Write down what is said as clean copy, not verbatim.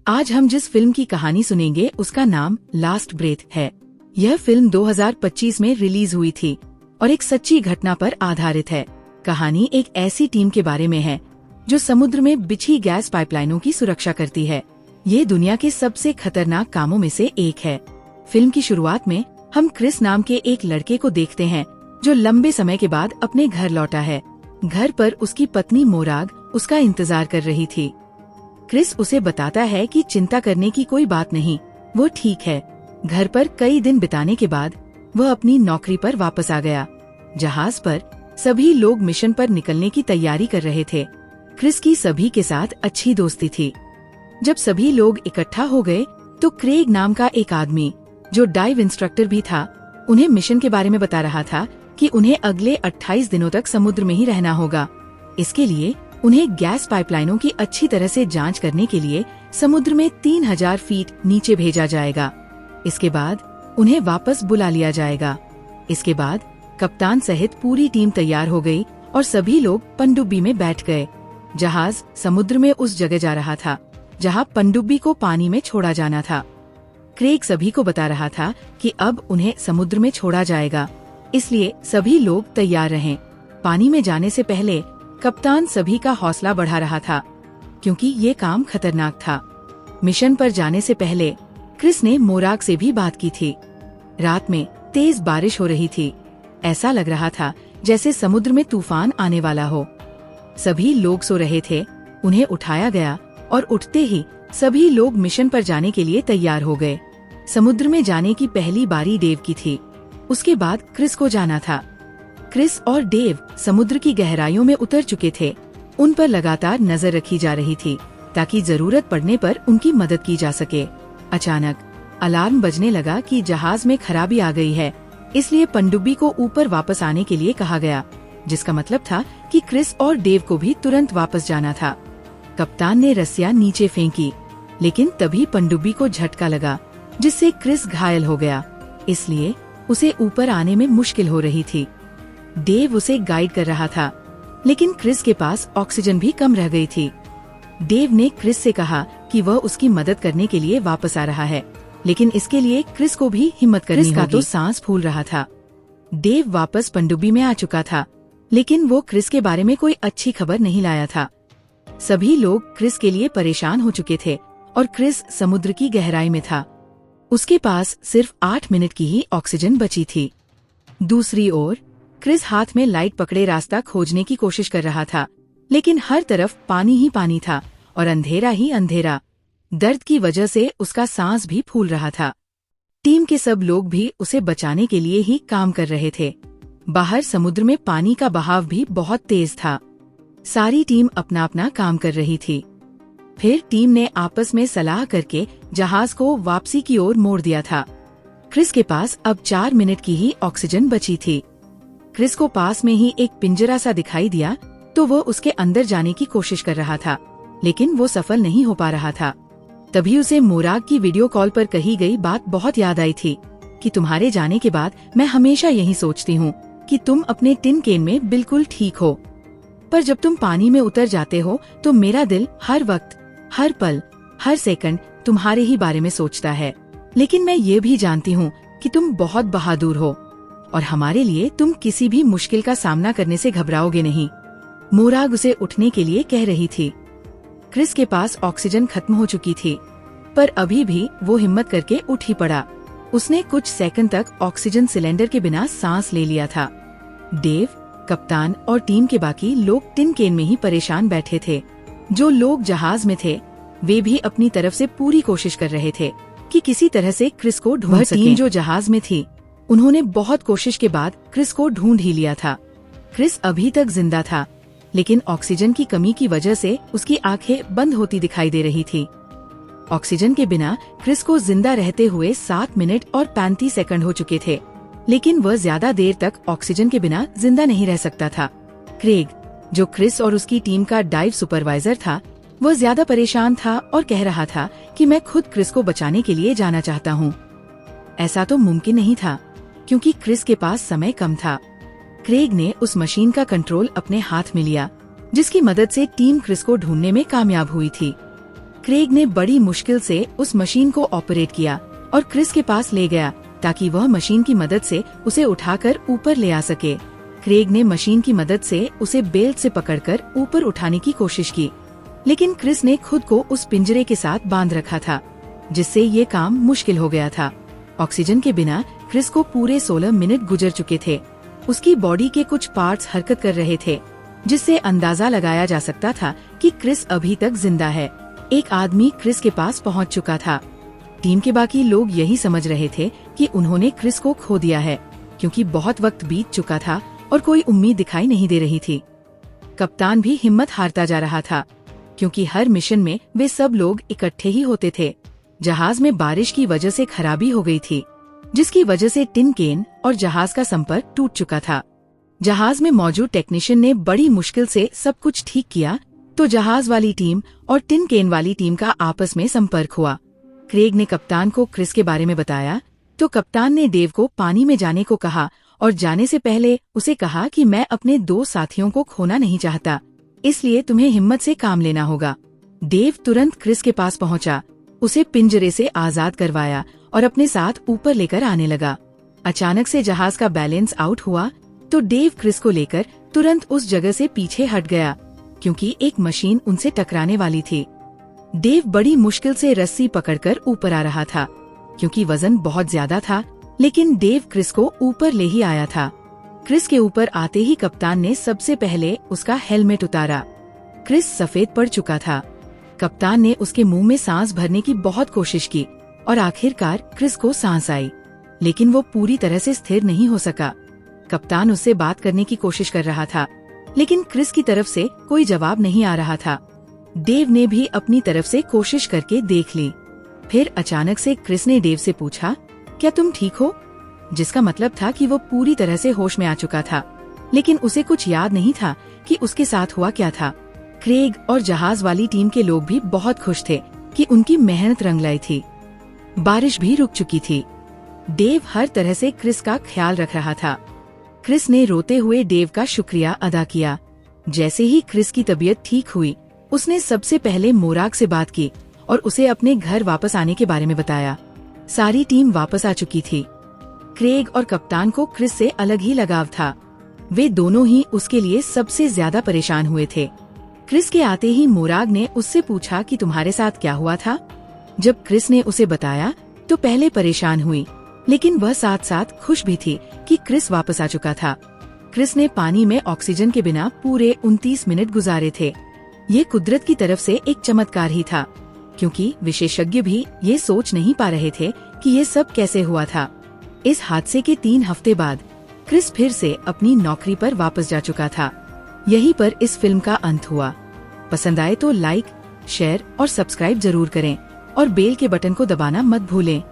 आज हम जिस फिल्म की कहानी सुनेंगे उसका नाम लास्ट ब्रेथ है। यह फिल्म 2025 में रिलीज हुई थी और एक सच्ची घटना पर आधारित है। कहानी एक ऐसी टीम के बारे में है जो समुद्र में बिछी गैस पाइपलाइनों की सुरक्षा करती है। ये दुनिया के सबसे खतरनाक कामों में से एक है। फिल्म की शुरुआत में हम क्रिस नाम के एक लड़के को देखते हैं जो लंबे समय के बाद अपने घर लौटा है। घर पर उसकी पत्नी मोराग उसका इंतजार कर रही थी। क्रिस उसे बताता है कि चिंता करने की कोई बात नहीं, वो ठीक है। घर पर कई दिन बिताने के बाद वह अपनी नौकरी पर वापस आ गया। जहाज पर सभी लोग मिशन पर निकलने की तैयारी कर रहे थे। क्रिस की सभी के साथ अच्छी दोस्ती थी। जब सभी लोग इकट्ठा हो गए तो क्रेग नाम का एक आदमी जो डाइव इंस्ट्रक्टर भी था उन्हें मिशन के बारे में बता रहा था कि उन्हें अगले 28 दिनों तक समुद्र में ही रहना होगा। इसके लिए उन्हें गैस पाइपलाइनों की अच्छी तरह से जांच करने के लिए समुद्र में 3000 फीट नीचे भेजा जाएगा। इसके बाद उन्हें वापस बुला लिया जाएगा। इसके बाद कप्तान सहित पूरी टीम तैयार हो गई और सभी लोग पनडुब्बी में बैठ गए। जहाज समुद्र में उस जगह जा रहा था जहां पनडुब्बी को पानी में छोड़ा जाना था। क्रेग सभी को बता रहा था कि अब उन्हें समुद्र में छोड़ा जाएगा, इसलिए सभी लोग तैयार रहें। पानी में जाने से पहले कप्तान सभी का हौसला बढ़ा रहा था क्योंकि ये काम खतरनाक था। मिशन पर जाने से पहले क्रिस ने मोराग से भी बात की थी। रात में तेज बारिश हो रही थी। ऐसा लग रहा था जैसे समुद्र में तूफान आने वाला हो। सभी लोग सो रहे थे। उन्हें उठाया गया और उठते ही सभी लोग मिशन पर जाने के लिए तैयार हो गए। समुद्र में जाने की पहली बारी डेव की थी। उसके बाद क्रिस को जाना था। क्रिस और डेव समुद्र की गहराइयों में उतर चुके थे। उन पर लगातार नजर रखी जा रही थी ताकि जरूरत पड़ने पर उनकी मदद की जा सके। अचानक अलार्म बजने लगा कि जहाज में खराबी आ गई है, इसलिए पनडुब्बी को ऊपर वापस आने के लिए कहा गया, जिसका मतलब था कि क्रिस और डेव को भी तुरंत वापस जाना था। कप्तान ने रस्सियां नीचे फेंकी, लेकिन तभी पनडुब्बी को झटका लगा जिससे क्रिस घायल हो गया, इसलिए उसे ऊपर आने में मुश्किल हो रही थी। डेव उसे गाइड कर रहा था, लेकिन क्रिस के पास ऑक्सीजन भी कम रह गई थी। डेव ने क्रिस से कहा कि वह उसकी मदद करने के लिए वापस आ रहा है, लेकिन इसके लिए क्रिस को भी हिम्मत करनी होगी। क्रिस का तो सांस फूल रहा था। डेव वापस पनडुब्बी में आ चुका था, लेकिन वो क्रिस के बारे में कोई अच्छी खबर नहीं लाया था। सभी लोग क्रिस के लिए परेशान हो चुके थे और क्रिस समुद्र की गहराई में था। उसके पास सिर्फ 8 मिनट की ही ऑक्सीजन बची थी। दूसरी ओर क्रिस हाथ में लाइट पकड़े रास्ता खोजने की कोशिश कर रहा था, लेकिन हर तरफ पानी ही पानी था और अंधेरा ही अंधेरा। दर्द की वजह से उसका सांस भी फूल रहा था। टीम के सब लोग भी उसे बचाने के लिए ही काम कर रहे थे। बाहर समुद्र में पानी का बहाव भी बहुत तेज था। सारी टीम अपना अपना काम कर रही थी। फिर टीम ने आपस में सलाह करके जहाज को वापसी की ओर मोड़ दिया था। क्रिस के पास अब 4 मिनट की ही ऑक्सीजन बची थी। क्रिस को पास में ही एक पिंजरा सा दिखाई दिया तो वो उसके अंदर जाने की कोशिश कर रहा था, लेकिन वो सफल नहीं हो पा रहा था। तभी उसे मोराग की वीडियो कॉल पर कही गई बात बहुत याद आई थी कि तुम्हारे जाने के बाद मैं हमेशा यही सोचती हूँ कि तुम अपने टिन केन में बिल्कुल ठीक हो, पर जब तुम पानी में उतर जाते हो तो मेरा दिल हर वक्त, हर पल, हर सेकंड तुम्हारे ही बारे में सोचता है। लेकिन मैं ये भी जानती हूँ कि तुम बहुत बहादुर हो और हमारे लिए तुम किसी भी मुश्किल का सामना करने से घबराओगे नहीं। मोराग उसे उठने के लिए कह रही थी। क्रिस के पास ऑक्सीजन खत्म हो चुकी थी, पर अभी भी वो हिम्मत करके उठ ही पड़ा। उसने कुछ सेकंड तक ऑक्सीजन सिलेंडर के बिना सांस ले लिया था। डेव, कप्तान और टीम के बाकी लोग टिन केन में ही परेशान बैठे थे। जो लोग जहाज में थे वे भी अपनी तरफ से पूरी कोशिश कर रहे थे कि किसी तरह से क्रिस को ढूंढ सकें। टीम जो जहाज में थी उन्होंने बहुत कोशिश के बाद क्रिस को ढूंढ ही लिया था। क्रिस अभी तक जिंदा था, लेकिन ऑक्सीजन की कमी की वजह से उसकी आंखें बंद होती दिखाई दे रही थी। ऑक्सीजन के बिना क्रिस को जिंदा रहते हुए 7 मिनट और 35 सेकंड हो चुके थे, लेकिन वह ज्यादा देर तक ऑक्सीजन के बिना जिंदा नहीं रह सकता था। क्रेग, जो क्रिस और उसकी टीम का डाइव सुपरवाइजर था, वह ज्यादा परेशान था और कह रहा था कि मैं खुद क्रिस को बचाने के लिए जाना चाहता हूँ। ऐसा तो मुमकिन नहीं था क्योंकि क्रिस के पास समय कम था। क्रेग ने उस मशीन का कंट्रोल अपने हाथ में लिया जिसकी मदद से टीम क्रिस को ढूंढने में कामयाब हुई थी। क्रेग ने बड़ी मुश्किल से उस मशीन को ऑपरेट किया और क्रिस के पास ले गया ताकि वह मशीन की मदद से उसे उठाकर ऊपर ले आ सके। क्रेग ने मशीन की मदद से उसे बेल्ट से पकड़कर ऊपर उठाने की कोशिश की, लेकिन क्रिस ने खुद को उस पिंजरे के साथ बांध रखा था, जिससे ये काम मुश्किल हो गया था। ऑक्सीजन के बिना क्रिस को पूरे 16 मिनट गुजर चुके थे। उसकी बॉडी के कुछ पार्ट्स हरकत कर रहे थे, जिससे अंदाजा लगाया जा सकता था कि क्रिस अभी तक जिंदा है। एक आदमी क्रिस के पास पहुंच चुका था। टीम के बाकी लोग यही समझ रहे थे कि उन्होंने क्रिस को खो दिया है, क्योंकि बहुत वक्त बीत चुका था और कोई उम्मीद दिखाई नहीं दे रही थी। कप्तान भी हिम्मत हारता जा रहा था, क्योंकि हर मिशन में वे सब लोग इकट्ठे ही होते थे। जहाज में बारिश की वजह से खराबी हो गई थी, जिसकी वजह से टिन केन और जहाज का संपर्क टूट चुका था। जहाज में मौजूद टेक्नीशियन ने बड़ी मुश्किल से सब कुछ ठीक किया, तो जहाज वाली टीम और टिन केन वाली टीम का आपस में संपर्क हुआ। क्रेग ने कप्तान को क्रिस के बारे में बताया, तो कप्तान ने डेव को पानी में जाने को कहा और जाने से पहले उसे कहा कि मैं अपने 2 साथियों को खोना नहीं चाहता, इसलिए तुम्हें हिम्मत से काम लेना होगा। डेव तुरंत क्रिस के पास पहुंचा, उसे पिंजरे से आजाद करवाया और अपने साथ ऊपर लेकर आने लगा। अचानक से जहाज का बैलेंस आउट हुआ, तो डेव क्रिस को लेकर तुरंत उस जगह से पीछे हट गया, क्योंकि एक मशीन उनसे टकराने वाली थी। डेव बड़ी मुश्किल से रस्सी पकड़कर ऊपर आ रहा था, क्योंकि वजन बहुत ज्यादा था, लेकिन डेव क्रिस को ऊपर ले ही आया था। क्रिस के ऊपर आते ही कप्तान ने सबसे पहले उसका हेलमेट उतारा। क्रिस सफेद पड़ चुका था। कप्तान ने उसके मुंह में सांस भरने की बहुत कोशिश की और आखिरकार क्रिस को सांस आई, लेकिन वो पूरी तरह से स्थिर नहीं हो सका। कप्तान उससे बात करने की कोशिश कर रहा था, लेकिन क्रिस की तरफ से कोई जवाब नहीं आ रहा था। डेव ने भी अपनी तरफ से कोशिश करके देख ली। फिर अचानक से क्रिस ने डेव से पूछा, क्या तुम ठीक हो? जिसका मतलब था कि वो पूरी तरह से होश में आ चुका था, लेकिन उसे कुछ याद नहीं था कि उसके साथ हुआ क्या था। क्रेग और जहाज वाली टीम के लोग भी बहुत खुश थे कि उनकी मेहनत रंग लाई थी। बारिश भी रुक चुकी थी। डेव हर तरह से क्रिस का ख्याल रख रहा था। क्रिस ने रोते हुए डेव का शुक्रिया अदा किया। जैसे ही क्रिस की तबीयत ठीक हुई, उसने सबसे पहले मोराग से बात की और उसे अपने घर वापस आने के बारे में बताया। सारी टीम वापस आ चुकी थी। क्रेग और कप्तान को क्रिस से अलग ही लगाव था। वे दोनों ही उसके लिए सबसे ज्यादा परेशान हुए थे। क्रिस के आते ही मोराग ने उससे पूछा कि तुम्हारे साथ क्या हुआ था। जब क्रिस ने उसे बताया तो पहले परेशान हुई, लेकिन वह साथ साथ खुश भी थी कि क्रिस वापस आ चुका था। क्रिस ने पानी में ऑक्सीजन के बिना पूरे 29 मिनट गुजारे थे। ये कुदरत की तरफ से एक चमत्कार ही था, क्योंकि विशेषज्ञ भी ये सोच नहीं पा रहे थे कि ये सब कैसे हुआ था। इस हादसे के 3 हफ्ते बाद क्रिस फिर से अपनी नौकरी पर वापस जा चुका था। यहीं पर इस फिल्म का अंत हुआ। पसंद आए तो लाइक, शेयर और सब्सक्राइब जरूर करें और बेल के बटन को दबाना मत भूलें।